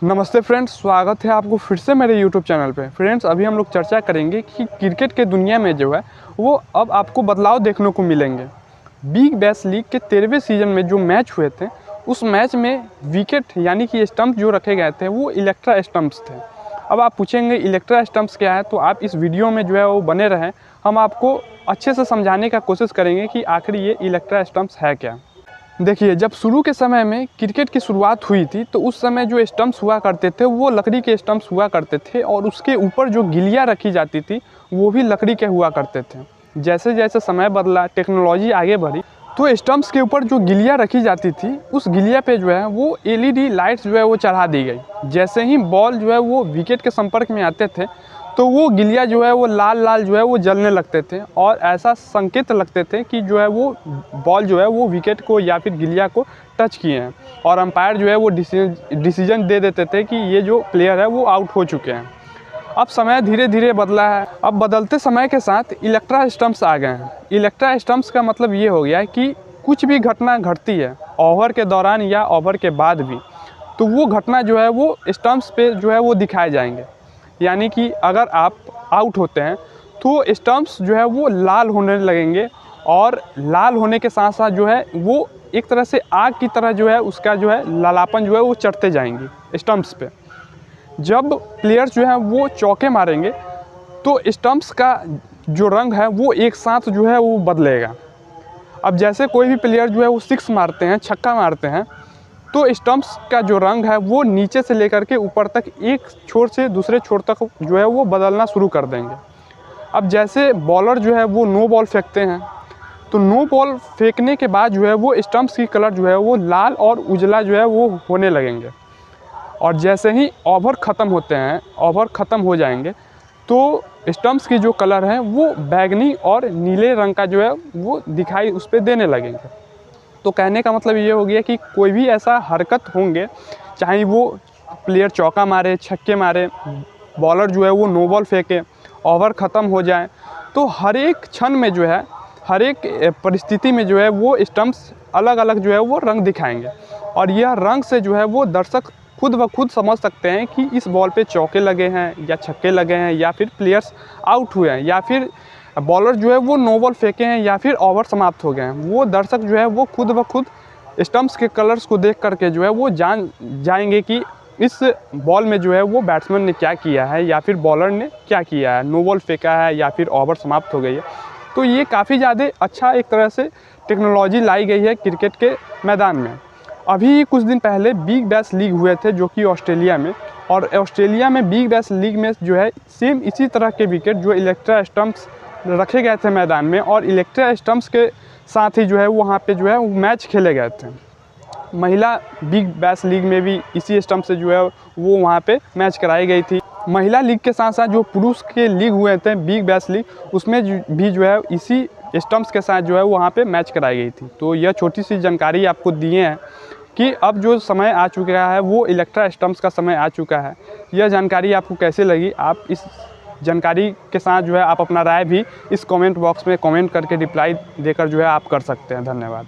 नमस्ते फ्रेंड्स, स्वागत है आपको फिर से मेरे यूट्यूब चैनल पे। फ्रेंड्स, अभी हम लोग चर्चा करेंगे कि क्रिकेट के दुनिया में जो है वो अब आपको बदलाव देखने को मिलेंगे। बिग बैश लीग के 13वें सीज़न में जो मैच हुए थे, उस मैच में विकेट यानी कि स्टंप जो रखे गए थे वो इलेक्ट्रा स्टंप्स थे। अब आप पूछेंगे इलेक्ट्रा स्टंप्स क्या है, तो आप इस वीडियो में जो है वो बने रहें। हम आपको अच्छे से समझाने का कोशिश करेंगे कि आखिर ये इलेक्ट्रा स्टंप्स है क्या। देखिए, जब शुरू के समय में क्रिकेट की शुरुआत हुई थी तो उस समय जो स्टंप्स हुआ करते थे वो लकड़ी के स्टंप्स हुआ करते थे और उसके ऊपर जो गिल्लियाँ रखी जाती थी वो भी लकड़ी के हुआ करते थे। जैसे जैसे समय बदला, टेक्नोलॉजी आगे बढ़ी, तो स्टंप्स के ऊपर जो गिल्लियाँ रखी जाती थी उस गिल्लिया पे जो है वो LED लाइट्स जो है वो चढ़ा दी गई। जैसे ही बॉल जो है वो विकेट के संपर्क में आते थे तो वो गिल्लिया जो है वो लाल लाल जो है वो जलने लगते थे और ऐसा संकेत लगते थे कि जो है वो बॉल जो है वो विकेट को या फिर गिल्लिया को टच किए हैं और अंपायर जो है वो डिसीजन दे देते थे कि ये जो प्लेयर है वो आउट हो चुके हैं। अब समय धीरे धीरे बदला है। अब बदलते समय के साथ इलेक्ट्रा स्टंप्स आ गए हैं। इलेक्ट्रा स्टंप्स का मतलब ये हो गया है कि कुछ भी घटना घटती है ओवर के दौरान या ओवर के बाद भी, तो वो घटना जो है वो स्टंप्स पे जो है वो दिखाए जाएंगे। यानी कि अगर आप आउट होते हैं तो स्टंप्स जो है वो लाल होने लगेंगे और लाल होने के साथ साथ जो है वो एक तरह से आग की तरह जो है उसका जो है लालापन जो है वो चढ़ते जाएंगे स्टंप्स पे। जब प्लेयर्स जो है वो चौके मारेंगे तो स्टंप्स का जो रंग है वो एक साथ जो है वो बदलेगा। अब जैसे कोई भी प्लेयर जो है वो सिक्स मारते हैं, छक्का मारते हैं, तो स्टंप्स का जो रंग है वो नीचे से लेकर के ऊपर तक एक छोर से दूसरे छोर तक जो है वो बदलना शुरू कर देंगे। अब जैसे बॉलर जो है वो नो बॉल फेंकते हैं, तो नो बॉल फेंकने के बाद जो है वो स्टंप्स की कलर जो है वो लाल और उजला जो है वो होने लगेंगे। और जैसे ही ओवर ख़त्म होते हैं, ओवर ख़त्म हो जाएंगे, तो स्टंप्स की जो कलर है वो बैगनी और नीले रंग का जो है वो दिखाई उस पर देने लगेंगे। तो कहने का मतलब ये हो गया कि कोई भी ऐसा हरकत होंगे, चाहे वो प्लेयर चौका मारे, छक्के मारे, बॉलर जो है वो नो बॉल फेंके, ओवर ख़त्म हो जाए, तो हर एक क्षण में जो है, हर एक परिस्थिति में जो है वो स्टंप्स अलग अलग जो है वो रंग दिखाएंगे। और यह रंग से जो है वो दर्शक खुद ब खुद समझ सकते हैं कि इस बॉल पे चौके लगे हैं या छक्के लगे हैं या फिर प्लेयर्स आउट हुए हैं या फिर बॉलर जो है वो नो बॉल फेंके हैं या फिर ओवर समाप्त हो गए हैं। वो दर्शक जो है वो खुद ब खुद स्टंप्स के कलर्स को देख करके जो है वो जान जाएंगे कि इस बॉल में जो है वो बैट्समैन ने क्या किया है या फिर बॉलर ने क्या किया है, नो बॉल फेंका है या फिर ओवर समाप्त हो गई है। तो ये काफ़ी ज़्यादा अच्छा एक तरह से टेक्नोलॉजी लाई गई है क्रिकेट के मैदान में। अभी कुछ दिन पहले बिग बैश लीग हुए थे जो कि ऑस्ट्रेलिया में, और ऑस्ट्रेलिया में बिग बैश लीग में जो है सेम इसी तरह के विकेट जो इलेक्ट्रा स्टंप्स रखे गए थे मैदान में, और इलेक्ट्रा स्टंप्स के साथ ही जो है वहाँ पे जो है मैच खेले गए थे। महिला बिग बैश लीग में भी इसी स्टंप से जो है वो वहाँ पे मैच कराई गई थी। महिला लीग के साथ साथ जो पुरुष के लीग हुए थे बिग बैश लीग, उसमें भी जो है इसी स्टंप्स के साथ जो है वहाँ पे मैच कराई गई थी। तो यह छोटी सी जानकारी आपको दिए हैं कि अब जो समय आ चुका है वो इलेक्ट्रा स्टंप्स का समय आ चुका है। यह जानकारी आपको कैसे लगी? आप इस जानकारी के साथ जो है आप अपना राय भी इस कमेंट बॉक्स में कमेंट करके रिप्लाई देकर जो है आप कर सकते हैं। धन्यवाद।